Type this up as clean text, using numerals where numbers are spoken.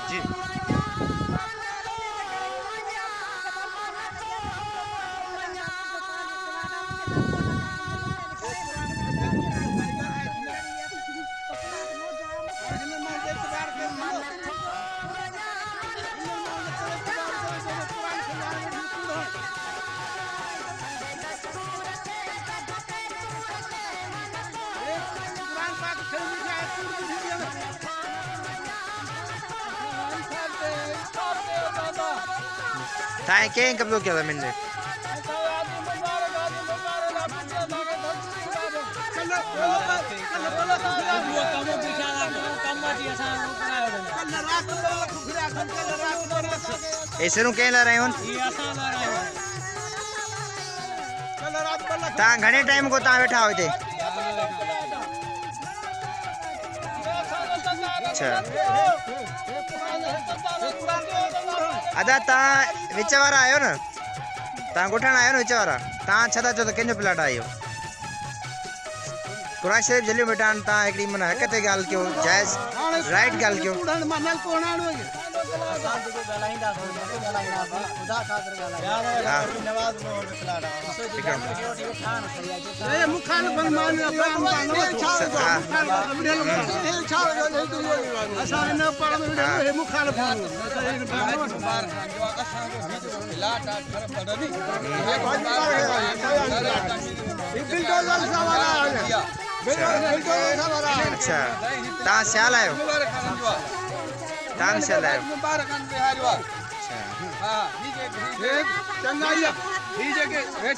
जी। ताए के कब क्या था मैंने ऐसे नु के ला रहे हो ता घणे टाइम को ता बैठा होते अच्छा अदा ता विच वारा आयो न ता गुठण आयो न विच वारा ता छदा जो केंजो प्लाट आयो कुरान शरीफ जलियो बेटान ता एकड़ी मन हकते गाल क्यों जायज राइट गाल क्यों मनल कोणाणो खुदा खातिर गाला नवाज में प्लाट ए मुखान बनमान असा न पड़ में मुखान बार जो असा जो प्लाट घर पड़नी बिल्डोजर सवारा अच्छा ता स्याल आयो तांग स्याल आयो अच्छा हां ठीक है चंगाई ठीक है